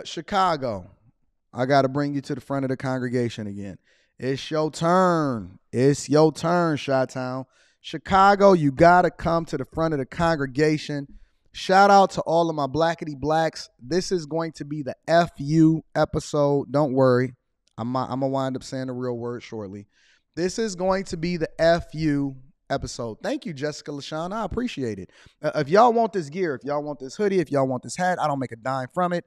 Chicago, I got to bring you to the front of the congregation again. It's your turn. It's your turn, Chi-Town. Chicago, you got to come to the front of the congregation. Shout out to all of my blackity blacks. This is going to be the FU episode. Don't worry. I'm going to wind up saying the real word shortly. This is going to be the FU episode. Thank you, Jessica LaShawn. I appreciate it. If y'all want this gear, if y'all want this hoodie, if y'all want this hat, I don't make a dime from it.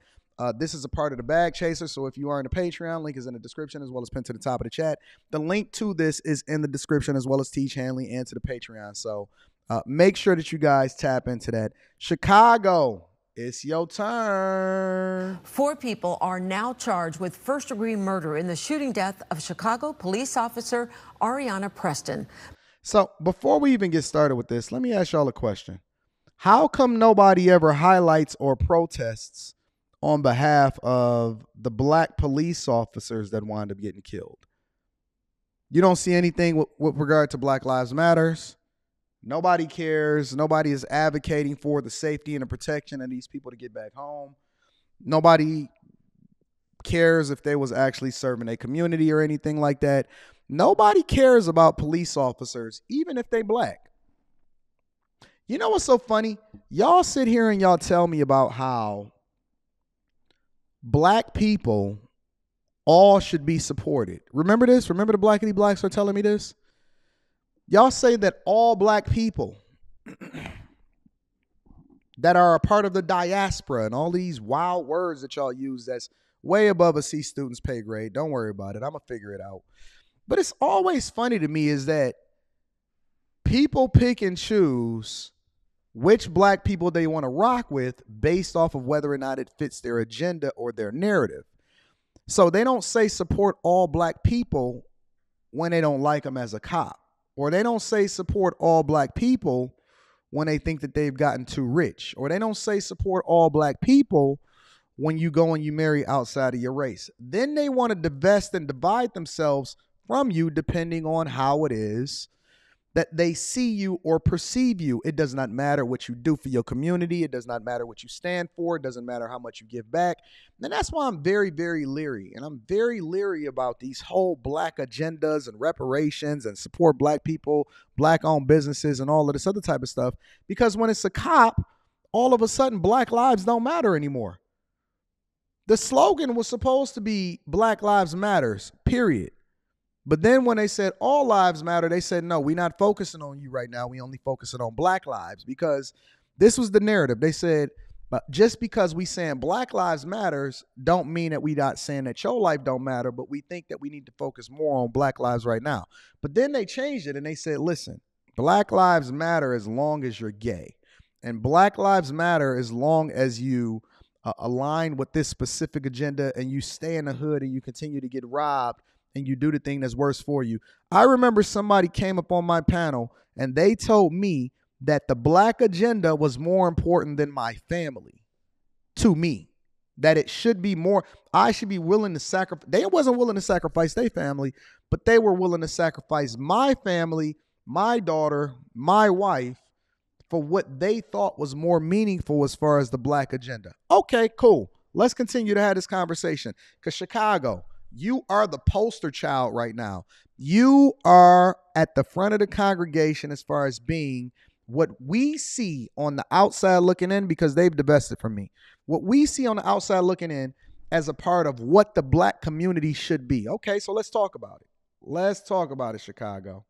This is a part of the Bag Chaser, so if you are in the Patreon, link is in the description as well as pinned to the top of the chat. The link to this is in the description as well as Teach Hanley and to the Patreon. So make sure that you guys tap into that. Chicago, it's your turn. 4 people are now charged with first-degree murder in the shooting death of Chicago police officer Ariana Preston. So before we even get started with this, let me ask y'all a question. How come nobody ever highlights or protests on behalf of the black police officers that wind up getting killed? You don't see anything with regard to Black Lives Matters. Nobody cares. Nobody is advocating for the safety and the protection of these people to get back home. Nobody cares if they was actually serving a community or anything like that. Nobody cares about police officers, even if they black. You know what's so funny? Y'all sit here and y'all tell me about how black people all should be supported. Remember this? Remember the blackity blacks are telling me this? Y'all say that all black people that are a part of the diaspora and all these wild words that y'all use that's way above a C student's pay grade. Don't worry about it. I'm going to figure it out. But it's always funny to me is that people pick and choose which black people they want to rock with based off of whether or not it fits their agenda or their narrative. So they don't say support all black people when they don't like them as a cop. Or they don't say support all black people when they think that they've gotten too rich. Or they don't say support all black people when you go and you marry outside of your race. Then they want to divest and divide themselves from you depending on how it is that they see you or perceive you. It does not matter what you do for your community. It does not matter what you stand for. It doesn't matter how much you give back. And that's why I'm very, very leery. And I'm very leery about these whole black agendas and reparations and support black people, black-owned businesses, and all of this other type of stuff. Because when it's a cop, all of a sudden black lives don't matter anymore. The slogan was supposed to be Black Lives Matters, period. But then when they said all lives matter, they said, no, we're not focusing on you right now. We only focusing on black lives, because this was the narrative. They said, but just because we saying Black Lives Matters don't mean that we not saying that your life don't matter, but we think that we need to focus more on black lives right now. But then they changed it and they said, listen, Black Lives Matter as long as you're gay, and Black Lives Matter as long as you align with this specific agenda and you stay in the hood and you continue to get robbed and you do the thing that's worse for you. I remember somebody came up on my panel and they told me that the black agenda was more important than my family to me, that it should be more, I should be willing to sacrifice. They wasn't willing to sacrifice their family, but they were willing to sacrifice my family, my daughter, my wife for what they thought was more meaningful as far as the black agenda. Okay, cool. Let's continue to have this conversation, because Chicago, you are the poster child right now. You are at the front of the congregation as far as being what we see on the outside looking in, because they've divested from me. What we see on the outside looking in as a part of what the black community should be. Okay, so let's talk about it. Let's talk about it, Chicago.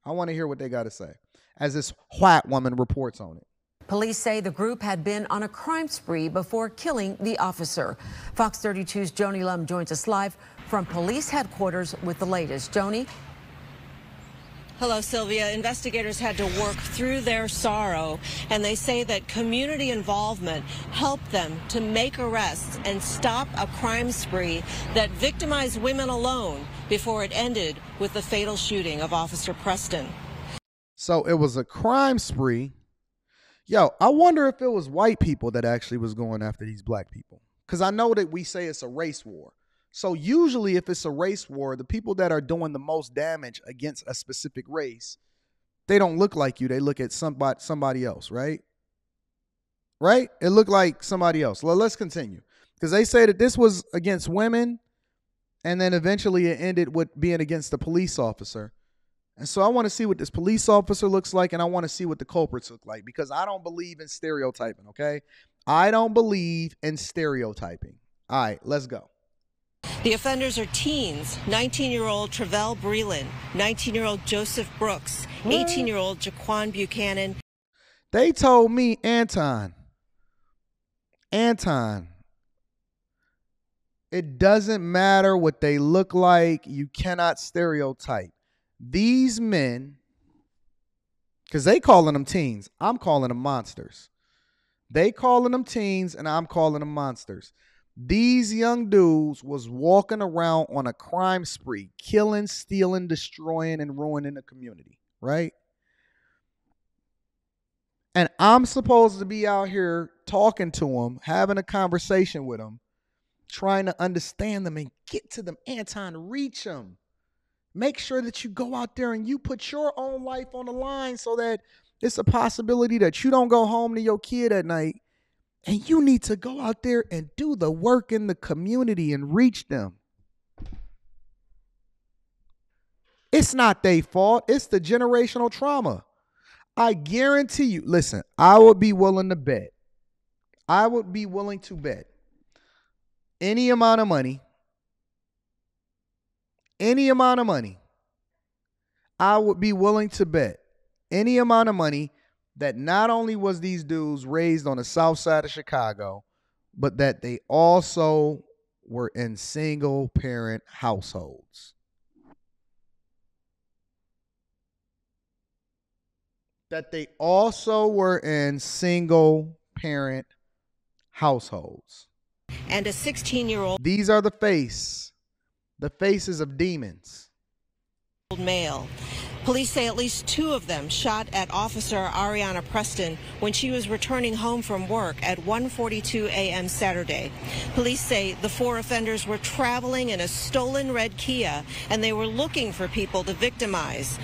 I want to hear what they got to say as this white woman reports on it. Police say the group had been on a crime spree before killing the officer. Fox 32's Joni Lum joins us live from police headquarters with the latest. Joni? Hello, Sylvia. Investigators had to work through their sorrow, and they say that community involvement helped them to make arrests and stop a crime spree that victimized women alone before it ended with the fatal shooting of Officer Preston. So it was a crime spree. Yo, I wonder if it was white people that actually was going after these black people. Because I know that we say it's a race war. So usually if it's a race war, the people that are doing the most damage against a specific race, they don't look like you. They look at somebody else, right? right? It looked like somebody else. Well, let's continue. Because they say that this was against women, and then eventually it ended with being against the police officer. And so I want to see what this police officer looks like, and I want to see what the culprits look like, because I don't believe in stereotyping, okay? I don't believe in stereotyping. All right, let's go. The offenders are teens: 19-year-old Travell Breland, 19-year-old Joseph Brooks, 18-year-old Jaquan Buchanan. They told me, Anton, it doesn't matter what they look like. You cannot stereotype. These men, because they calling them teens, I'm calling them monsters. They calling them teens, and I'm calling them monsters. These young dudes was walking around on a crime spree, killing, stealing, destroying, and ruining the community, right? And I'm supposed to be out here talking to them, having a conversation with them, trying to understand them and get to them. Anton, reach them. Make sure that you go out there and you put your own life on the line so that it's a possibility that you don't go home to your kid at night, and you need to go out there and do the work in the community and reach them. It's not their fault. It's the generational trauma. I guarantee you, listen, I would be willing to bet. I would be willing to bet any amount of money, I would be willing to bet any amount of money that not only was these dudes raised on the south side of Chicago, but that they also were in single parent households. That they also were in single parent households. And a 16-year-old These are the faces of demons. male. Police say at least 2 of them shot at Officer Ariana Preston when she was returning home from work at 1:42 a.m. Saturday. Police say the 4 offenders were traveling in a stolen red Kia, and they were looking for people to victimize.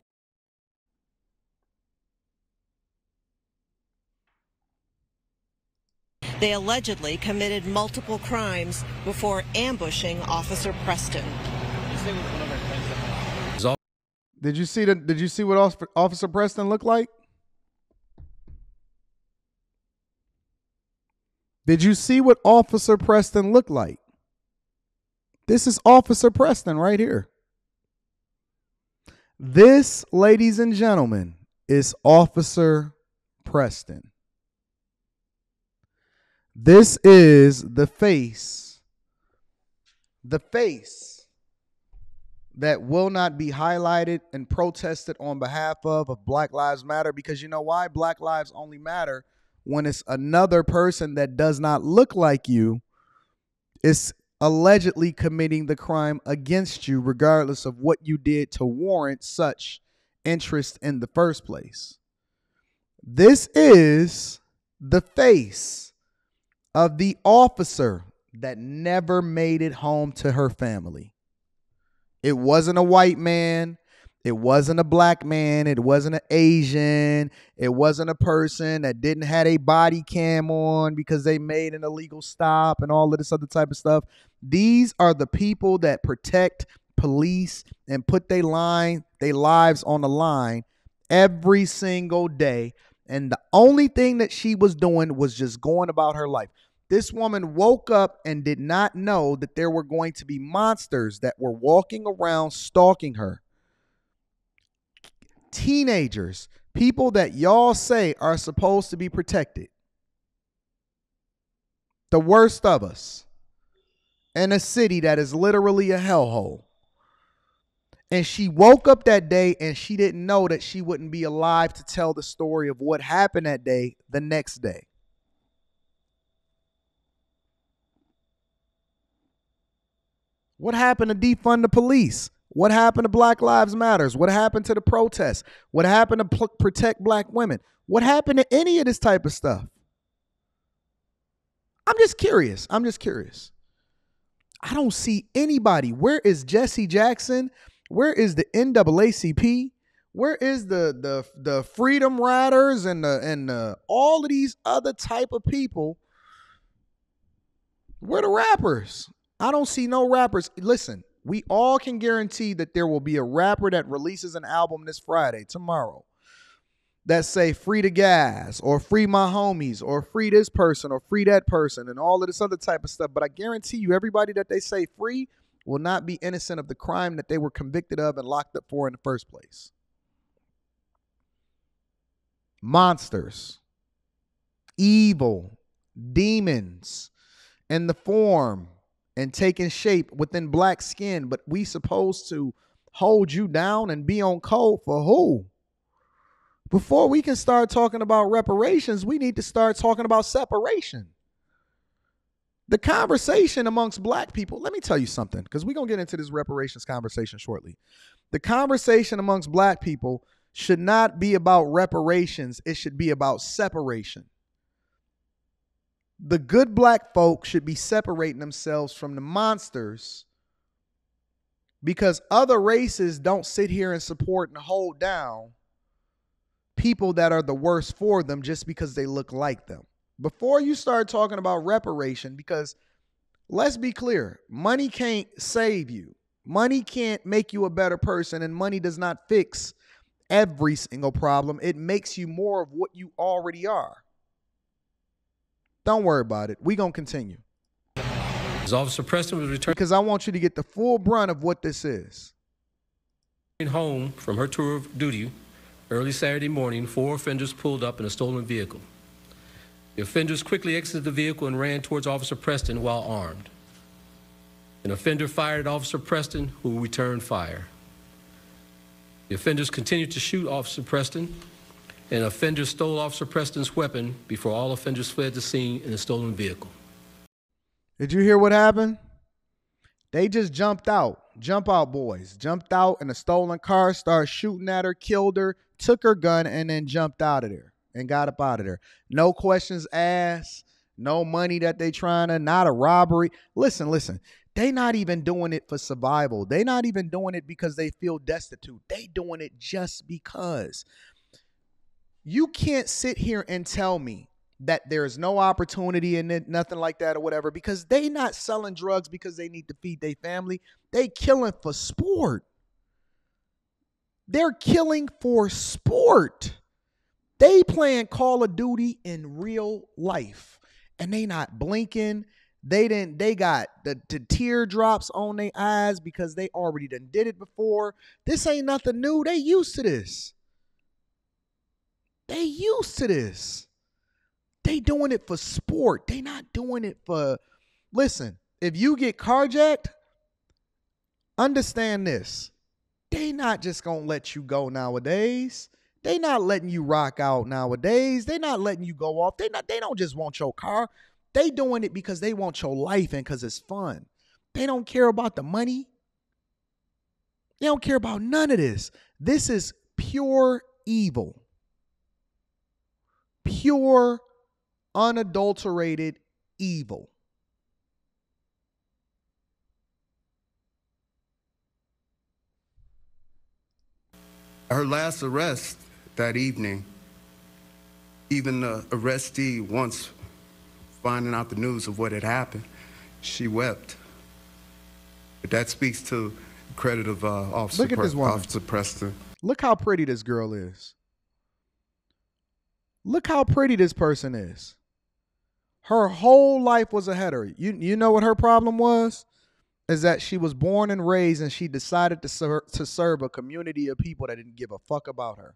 They allegedly committed multiple crimes before ambushing Officer Preston. Did you see what Officer Preston looked like? Did you see what Officer Preston looked like? This is Officer Preston right here. This, ladies and gentlemen, is Officer Preston. This is the face that will not be highlighted and protested on behalf of Black Lives Matter, because you know why? Black lives only matter when it's another person that does not look like you is allegedly committing the crime against you, regardless of what you did to warrant such interest in the first place. This is the face of the officer that never made it home to her family. It wasn't a white man. It wasn't a black man. It wasn't an Asian. It wasn't a person that didn't have a body cam on because they made an illegal stop and all of this other type of stuff. These are the people that protect police and put their lives on the line every single day. And the only thing that she was doing was just going about her life. This woman woke up and did not know that there were going to be monsters that were walking around stalking her. Teenagers, people that y'all say are supposed to be protected. The worst of us. In a city that is literally a hellhole. And she woke up that day and she didn't know that she wouldn't be alive to tell the story of what happened that day the next day. What happened to defund the police? What happened to Black Lives Matters? What happened to the protests? What happened to protect black women? What happened to any of this type of stuff? I'm just curious. I don't see anybody. Where is Jesse Jackson? Where is the NAACP? Where is the freedom riders and the all of these other type of people? Where the rappers? I don't see no rappers. Listen, we all can guarantee that there will be a rapper that releases an album this Friday, tomorrow, that say free the gas or free my homies or free this person or free that person and all of this other type of stuff. But I guarantee you, everybody that they say free will not be innocent of the crime that they were convicted of and locked up for in the first place. Monsters, evil, demons in the form and taking shape within black skin, but we supposed to hold you down and be on code for who? Before we can start talking about reparations, we need to start talking about separation. The conversation amongst black people, let me tell you something, because we're going to get into this reparations conversation shortly. The conversation amongst black people should not be about reparations. It should be about separation. The good black folk should be separating themselves from the monsters, because other races don't sit here and support and hold down people that are the worst for them just because they look like them. Before you start talking about reparation, because let's be clear, money can't save you. Money can't make you a better person, and money does not fix every single problem. It makes you more of what you already are. Don't worry about it. We're going to continue. As Officer Preston was returning because I want you to get the full brunt of what this is. Home from her tour of duty early Saturday morning, 4 offenders pulled up in a stolen vehicle. The offenders quickly exited the vehicle and ran towards Officer Preston while armed. An offender fired at Officer Preston, who returned fire. The offenders continued to shoot Officer Preston, and offenders stole Officer Preston's weapon before all offenders fled the scene in a stolen vehicle. Did you hear what happened? They just jumped out. Jump out, boys. Jumped out in a stolen car, started shooting at her, killed her, took her gun, and then jumped out of there and got up out of there. No questions asked. No money that they trying to, not a robbery. Listen. They not even doing it for survival. They not even doing it because they feel destitute. They doing it just because. You can't sit here and tell me that there's no opportunity in it, nothing like that or whatever, because they not selling drugs because they need to feed their family. They killing for sport. They're killing for sport. They playing Call of Duty in real life, and they not blinking. They got the teardrops on their eyes because they already done did it before. This ain't nothing new. They used to this. They used to this. They doing it for sport. They not doing it for, listen, if you get carjacked, understand this. They not just going to let you go nowadays. They not letting you rock out nowadays. They not letting you go off. They don't just want your car. They doing it because they want your life and because it's fun. They don't care about the money. They don't care about none of this. This is pure evil. Pure, unadulterated evil. Her last arrest that evening, even the arrestee, once finding out the news of what had happened, she wept. But that speaks to the credit of Officer Preston. Look how pretty this girl is. Look how pretty this person is. Her whole life was ahead of her. You know what her problem was? Is that she was born and raised and she decided to serve a community of people that didn't give a fuck about her.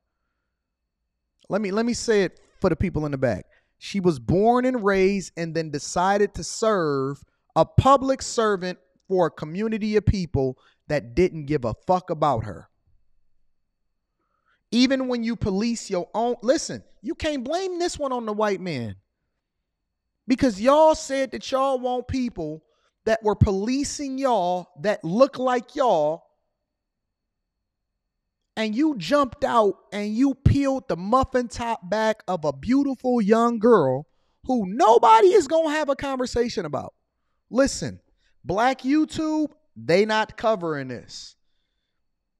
Let me say it for the people in the back. She was born and raised and then decided to serve a public servant for a community of people that didn't give a fuck about her. Even when you police your own, listen, you can't blame this one on the white man. Because y'all said that y'all want people that were policing y'all that look like y'all, and you jumped out and you peeled the muffin top back of a beautiful young girl who nobody is going to have a conversation about. Listen, Black YouTube, they not covering this.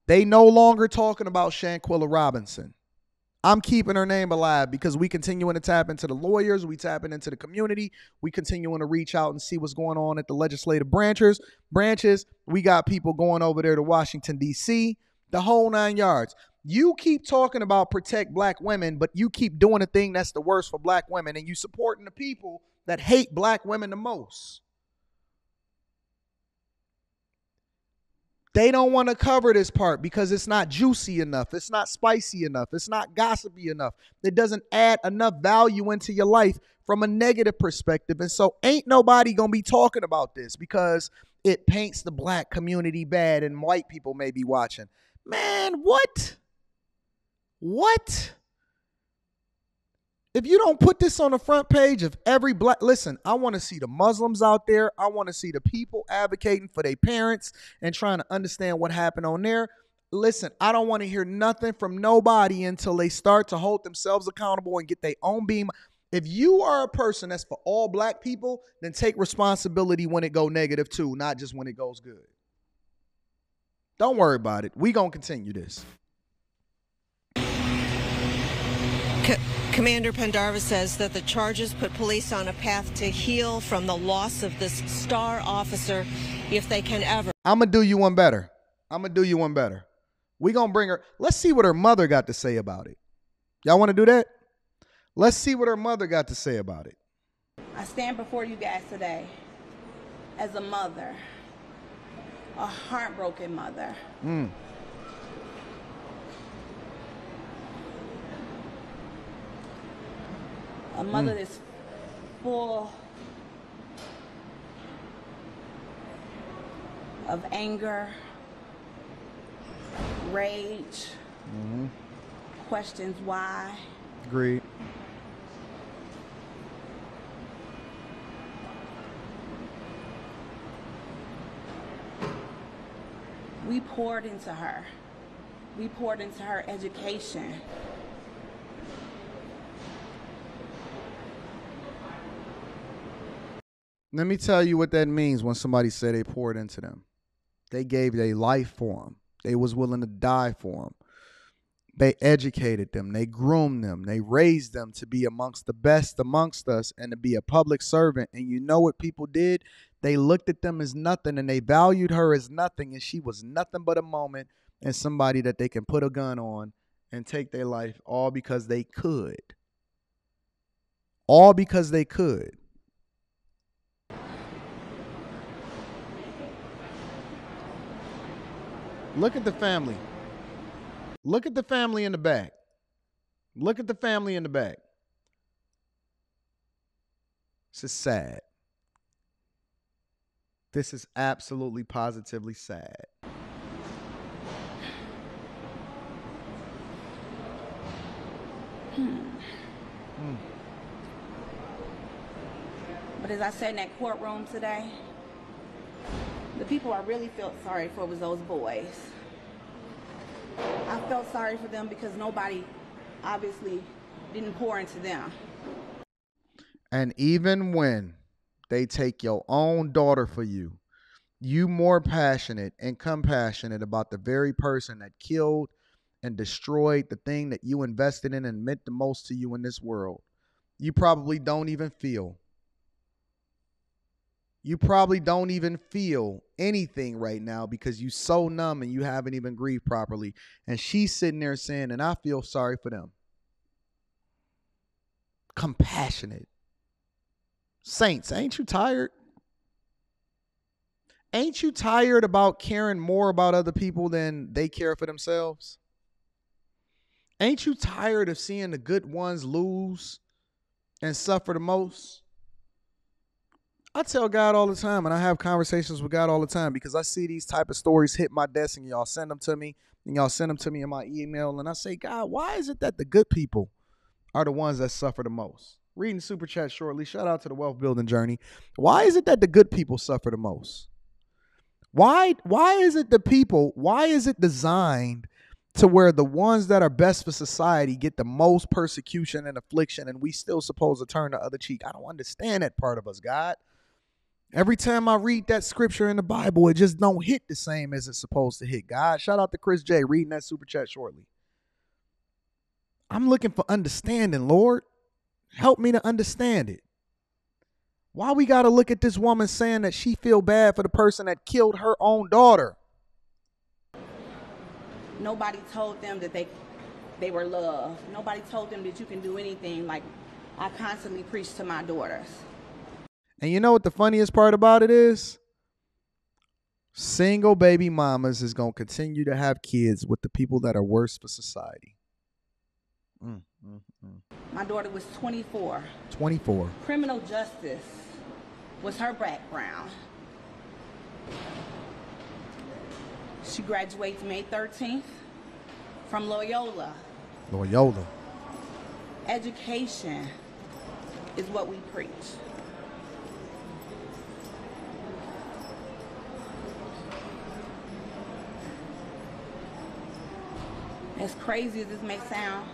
They no longer talking about Shanquilla Robinson. I'm keeping her name alive because we continuing to tap into the lawyers. We tapping into the community. We continuing to reach out and see what's going on at the legislative branches. We got people going over there to Washington, D.C., the whole 9 yards. You keep talking about protect black women, but you keep doing the thing that's the worst for black women, and you supporting the people that hate black women the most. They don't want to cover this part because it's not juicy enough. It's not spicy enough. It's not gossipy enough. It doesn't add enough value into your life from a negative perspective. And so ain't nobody going to be talking about this because it paints the black community bad and white people may be watching. Man, what? What? If you don't put this on the front page of every black, listen, I want to see the Muslims out there. I want to see the people advocating for their parents and trying to understand what happened on there. Listen, I don't want to hear nothing from nobody until they start to hold themselves accountable and get their own beam. If you are a person that's for all black people, then take responsibility when it go negative too, not just when it goes good. Don't worry about it. We gonna continue this. Commander Pendarvis says that the charges put police on a path to heal from the loss of this star officer if they can ever. I'm going to do you one better. We going to bring her. Let's see what her mother got to say about it. Y'all want to do that? Let's see what her mother got to say about it. I stand before you guys today as a mother, a heartbroken mother. A mother that's full of anger, rage, questions why. Agreed. We poured into her. We poured into her education. Let me tell you what that means when somebody said they poured into them. They gave their life for them. They was willing to die for them. They educated them. They groomed them. They raised them to be amongst the best amongst us and to be a public servant. And you know what people did? They looked at them as nothing and they valued her as nothing. And she was nothing but a moment and somebody that they can put a gun on and take their life all because they could. All because they could. Look at the family. Look at the family in the back. Look at the family in the back. This is sad. This is absolutely positively sad. But as I said in that courtroom today, the people I really felt sorry for was those boys. I felt sorry for them because nobody obviously didn't pour into them. And even when they take your own daughter for you, you more passionate and compassionate about the very person that killed and destroyed the thing that you invested in and meant the most to you in this world. You probably don't even feel. You probably don't even feel anything right now because you're so numb and you haven't even grieved properly. And she's sitting there saying, and I feel sorry for them. Compassionate. Saints, ain't you tired? Ain't you tired about caring more about other people than they care for themselves? Ain't you tired of seeing the good ones lose and suffer the most? I tell God all the time, and I have conversations with God all the time because I see these type of stories hit my desk and y'all send them to me and y'all send them to me in my email. And I say, God, why is it that the good people are the ones that suffer the most? Reading super chat shortly. Shout out to the wealth building journey. Why is it that the good people suffer the most? Why is it why is it designed to where the ones that are best for society get the most persecution and affliction and we still supposed to turn the other cheek? I don't understand that part of us, God. Every time I read that scripture in the Bible, it just don't hit the same as it's supposed to hit. God, shout out to Chris J reading that super chat shortly. I'm looking for understanding, Lord. Help me to understand it. Why we got to look at this woman saying that she feel bad for the person that killed her own daughter? Nobody told them that they were loved. Nobody told them that you can do anything. Like I constantly preach to my daughters. And you know what the funniest part about it is? Single baby mamas is going to continue to have kids with the people that are worse for society. My daughter was 24. 24. Criminal justice was her background. She graduates May 13th from Loyola. Loyola. Education is what we preach. As crazy as this may sound,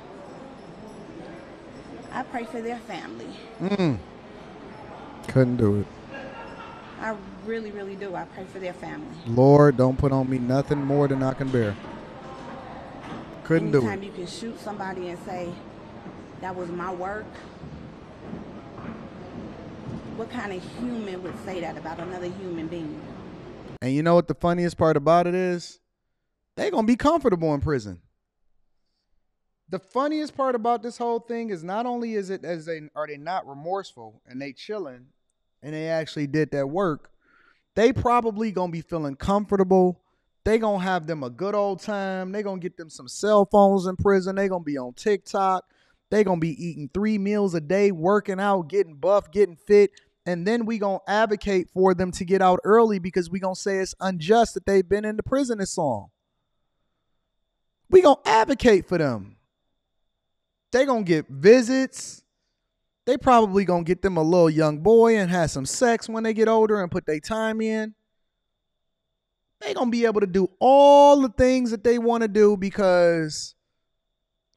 I pray for their family. Couldn't do it. I really, really do. I pray for their family. Lord, don't put on me nothing more than I can bear. Couldn't do it. Anytime you can shoot somebody and say, that was my work, what kind of human would say that about another human being? And you know what the funniest part about it is? They're going to be comfortable in prison. The funniest part about this whole thing is not only are they not remorseful and they chilling and they actually did that work, they probably going to be feeling comfortable. They going to have them a good old time. They going to get them some cell phones in prison. They going to be on TikTok. They going to be eating 3 meals a day, working out, getting buff, getting fit. And then we going to advocate for them to get out early because we going to say it's unjust that they've been in the prison this long. We going to advocate for them. They going to get visits. They probably going to get them a little young boy and have some sex when they get older and put their time in. They going to be able to do all the things that they want to do because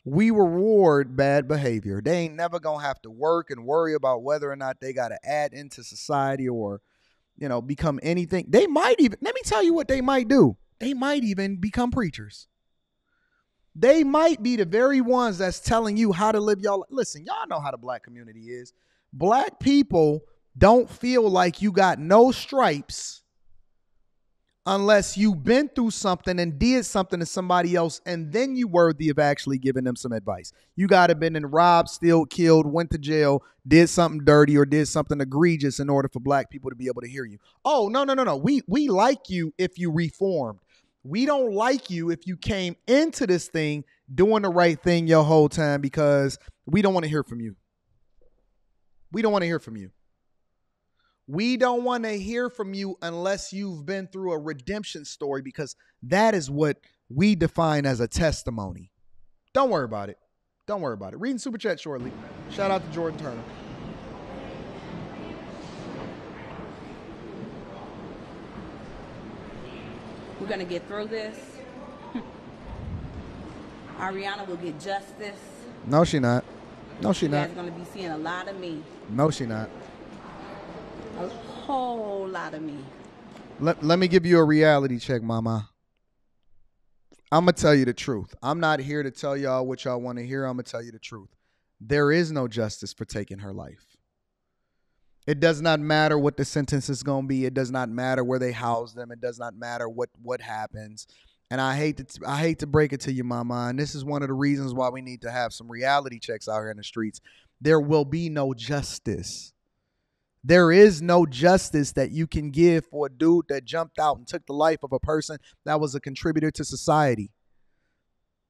we reward bad behavior. They ain't never going to have to work and worry about whether or not they got to add into society or, become anything. They might even, let me tell you what they might do. They might even become preachers. They might be the very ones that's telling you how to live y'all. Listen, y'all know how the black community is. Black people don't feel like you got no stripes unless you've been through something and did something to somebody else, and then you worthy of actually giving them some advice. You got to been in robbed, steal, killed, went to jail, did something dirty, or did something egregious in order for black people to be able to hear you. Oh, no. We like you if you reformed. We don't like you if you came into this thing doing the right thing your whole time because we don't want to hear from you. We don't want to hear from you. We don't want to hear from you unless you've been through a redemption story because that is what we define as a testimony. Don't worry about it. Don't worry about it. Reading Super Chat shortly. Shout out to Jordan Turner. We're going to get through this. Ariana will get justice. No, she not. No, she not. You guys are going to be seeing a lot of me. No, she not. A whole lot of me. Let me give you a reality check, mama. I'm going to tell you the truth. I'm not here to tell y'all what y'all want to hear. I'm going to tell you the truth. There is no justice for taking her life. It does not matter what the sentence is going to be. It does not matter where they house them. It does not matter what happens. And I hate to break it to you, mama. And this is one of the reasons why we need to have some reality checks out here in the streets. There will be no justice. There is no justice that you can give for a dude that jumped out and took the life of a person that was a contributor to society.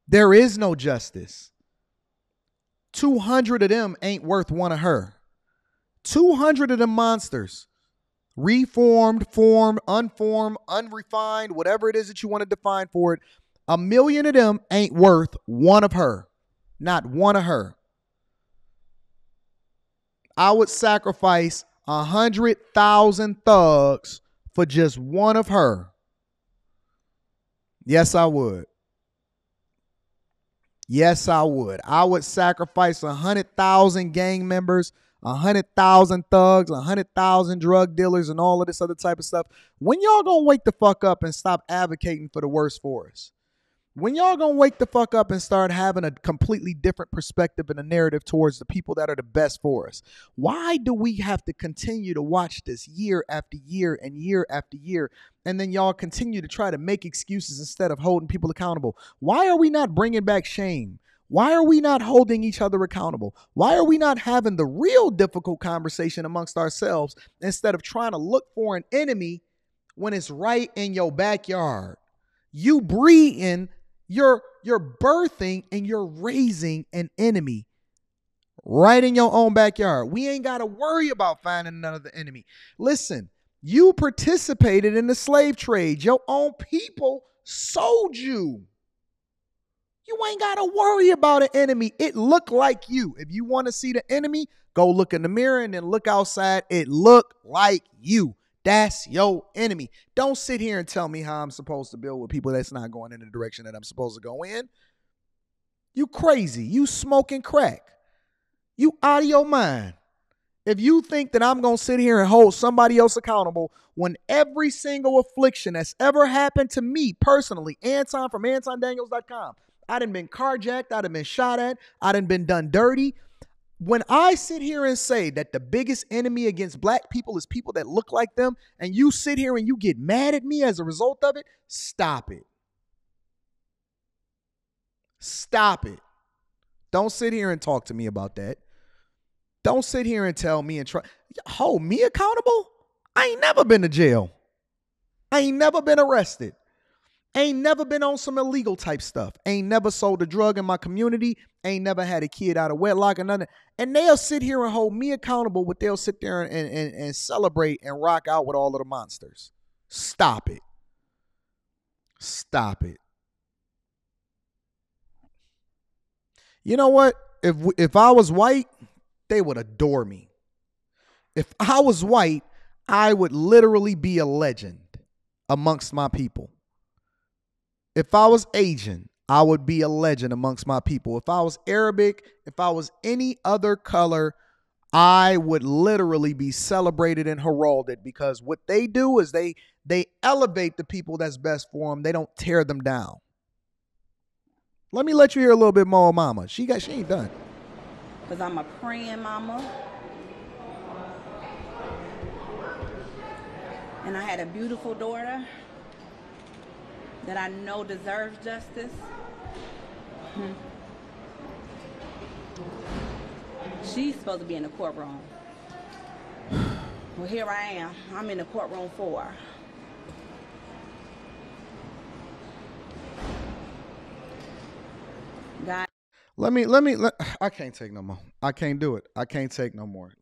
There is no justice. 200 of them ain't worth one of her. 200 of them monsters, reformed, formed, unformed, unrefined, whatever it is that you want to define for it, 1 million of them ain't worth one of her. Not one of her. I would sacrifice 100,000 thugs for just one of her. Yes, I would. Yes, I would. I would sacrifice 100,000 gang members, 100,000 thugs, 100,000 drug dealers, and all of this other type of stuff. When y'all gonna wake the fuck up and stop advocating for the worst for us? When y'all gonna wake the fuck up and start having a completely different perspective and a narrative towards the people that are the best for us? Why do we have to continue to watch this year after year and year after year, and then y'all continue to try to make excuses instead of holding people accountable? Why are we not bringing back shame? Why are we not holding each other accountable? Why are we not having the real difficult conversation amongst ourselves instead of trying to look for an enemy when it's right in your backyard? You breeding, you're birthing, and you're raising an enemy right in your own backyard. We ain't got to worry about finding another enemy. Listen, you participated in the slave trade. Your own people sold you. You ain't got to worry about an enemy. It looked like you. If you want to see the enemy, go look in the mirror and then look outside. It looked like you. That's your enemy. Don't sit here and tell me how I'm supposed to build with people that's not going in the direction that I'm supposed to go in. You crazy. You smoking crack. You out of your mind. If you think that I'm going to sit here and hold somebody else accountable when every single affliction that's ever happened to me personally, Anton from AntonDaniels.com, I done been carjacked, I done been shot at, I done been done dirty. When I sit here and say that the biggest enemy against black people is people that look like them, and you sit here and you get mad at me as a result of it, stop it. Stop it. Don't sit here and talk to me about that. Don't sit here and tell me and hold me accountable. I ain't never been to jail. I ain't never been arrested. Ain't never been on some illegal type stuff. Ain't never sold a drug in my community. Ain't never had a kid out of wedlock or nothing. And they'll sit here and hold me accountable, but they'll sit there and celebrate and rock out with all of the monsters. Stop it. Stop it. You know what? If I was white, they would adore me. If I was white, I would literally be a legend amongst my people. If I was Asian, I would be a legend amongst my people. If I was Arabic, if I was any other color, I would literally be celebrated and heralded, because what they do is they elevate the people that's best for them. They don't tear them down. Let me let you hear a little bit more of Mama. She ain't done. Because I'm a praying mama. And I had a beautiful daughter that I know deserves justice. She's supposed to be in the courtroom. Well, here I am. I'm in the courtroom for her. God. I can't take no more. I can't do it. I can't take no more.